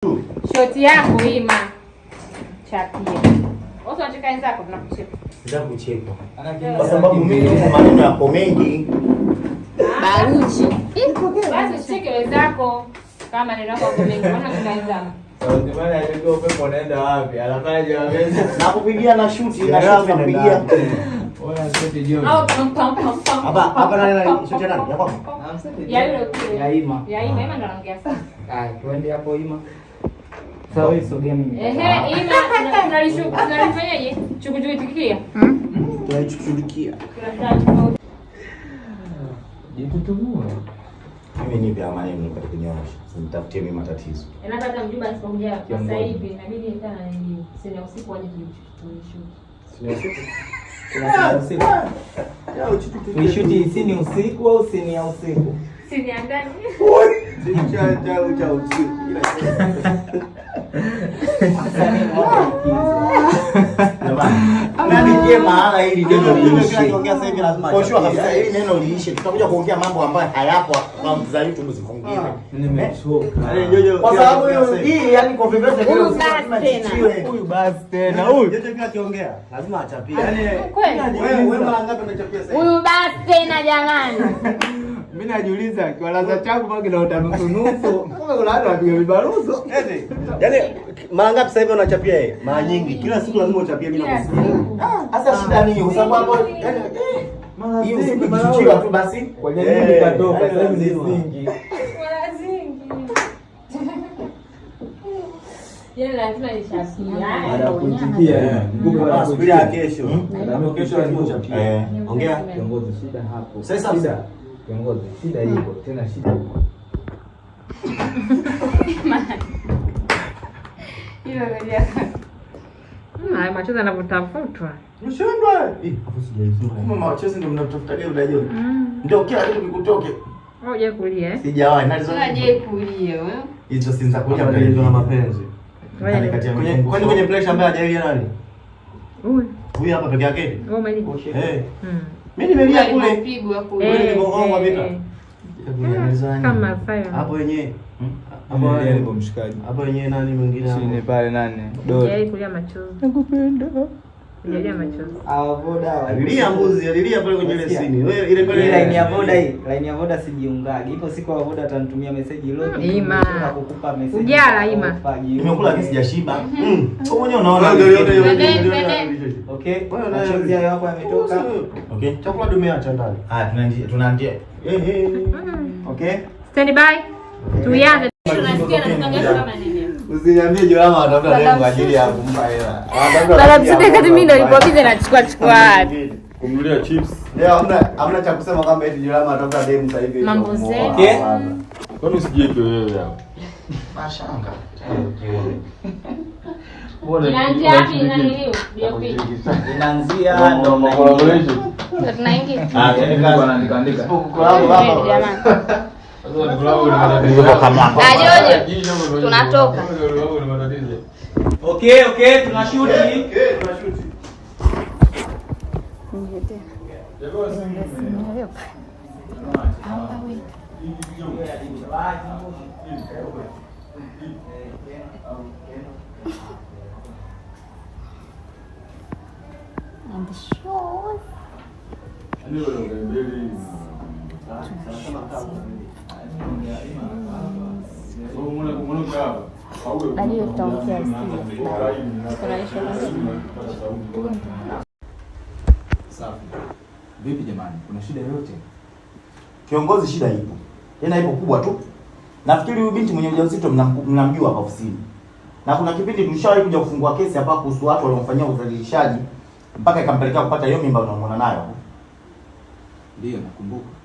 Shoti yako Ima. Chapia. Wote wanacheka wenzako tunakucheka. Ndio kucheka. Kwa sababu mimi maneno yako mengi. Baruchi. Basi cheke wenzako kama maneno yako mengi. Mbona tunaweza? Ndio maana ndio upepo unaenda wapi? Anafanya jamani. Nakupigia na shoot na shoot nakupigia. Oya seti jioni. Au pam. Hapa nani shoot nani? Yako? Ya yule kule. Ya Ima. Ima ndo anaongea sana. Twende hapo Ima. Sawa wewe sogea mimi. Ima tunalifanyaje? Chukuchukikia. Tunaichukulikia. Jitutumua. Mimi nipe amani mimi katika kunyoosha. Simtafutie mimi matatizo. Inapata mjumba asipokuja sasa hivi inabidi nitana nini? Sina usiku aje tulishuti. Sina usiku. Kuna usiku. Tulishuti sini usiku au sini ya usiku? Sini ya ndani. Cha usiku. Nani maana hili neno liishe. Kwa sure kabisa hili neno liishe. Tutakuja kuongea mambo ambayo hayapo kwa mtazamaji tu msifungie. Nimechoka. Kwa sababu hii yani configuration huyu lazima tichiwe. Huyu basi tena huyu. Yote bila kiongea lazima achapie. Kweli. Wewe mara ngapi umechapia sasa? Huyu basi tena jamani. Mimi najiuliza kiwalaza changu mpaka kinaota nusu. Kumbe kuna watu wapiga vibaruso. Yaani mara ngapi sasa hivi unachapia yeye? Mara nyingi. Kila siku lazima uchapie mimi nakusikia. Sasa shida nini? Kwa sababu hapo yani Mara hiyo zingi usikichiwa tu basi. Kwenye nini katoka sasa hivi ni zingi. Wala zingi. Yeye lazima nishapia. Anakuitikia. Nguvu wala kuitikia kesho. Ndio kesho lazima uchapie. Ongea Kiongozi shida hapo. Sasa shida. Kiongozi shida iko tena shida iko. Hilo ngoja. Machozi yanavutafutwa. Mshindwe. Hapo sijaizua. Kama machozi ndio mnatafuta leo unajua. Ndio kila kitu kikutoke. Ngoja kulia Sijawahi. Nalizoje kulia wewe? hizo si za kulia mbele na mapenzi. Kwenye pressure ambaye hajalia nani? Huyu hapa peke yake. Wewe umelia. Mimi nimelia kule. Pigwa kule. Wewe nimegonga vita. Kama fire. Hapo wenyewe. Hapo ndio mshikaji. Hapo wenyewe nani mwingine hapo? Chini pale nani? Yeye kulia machozi. Nakupenda. Kulia machozi. Voda. Lilia mbuzi, lilia pale kwenye ile sini. Wewe ile pale line ya Voda hii. Line ya Voda sijiungagi. Ipo siku wa Voda atanitumia message leo. Ima. Kukupa message. Ujala Ima. Nimekula kesi sijashiba. Wewe mwenyewe unaona. Okay. Machozi hayo hapo yametoka. Okay. Chakula dumeacha ndani. Tunaandia. Okay. Stand by. Tuanze. Tunasikia na tunaangalia kama nini. Usiniambie Jolama watafuta leo kwa ajili ya kumpa hela. Baba msite kati mimi ndio nilipopiga na chukua hadi. Kumnulia chips. Leo hamna cha kusema kama eti Jolama atafuta demu sasa hivi. Mambo zetu. Okay. Kwani usijieke wewe hapo? Mashanga. Inaanzia wapi na nini? Inaanzia ndo collaboration. Tunaingia. anaandika. Jamani. Tunatoka. Okay, tunashuti. And the shows. Vipi jamani? Kuna shida yoyote? Kiongozi, shida ipo. Tena ipo kubwa tu. Nafikiri huyu binti mwenye ujauzito mnamjua hapa ofisini. Na kuna kipindi tulishawahi kuja kufungua kesi hapa kuhusu watu waliomfanyia udhalilishaji mpaka ikampelekea kupata hiyo mimba unamwona nayo. Ndio nakumbuka.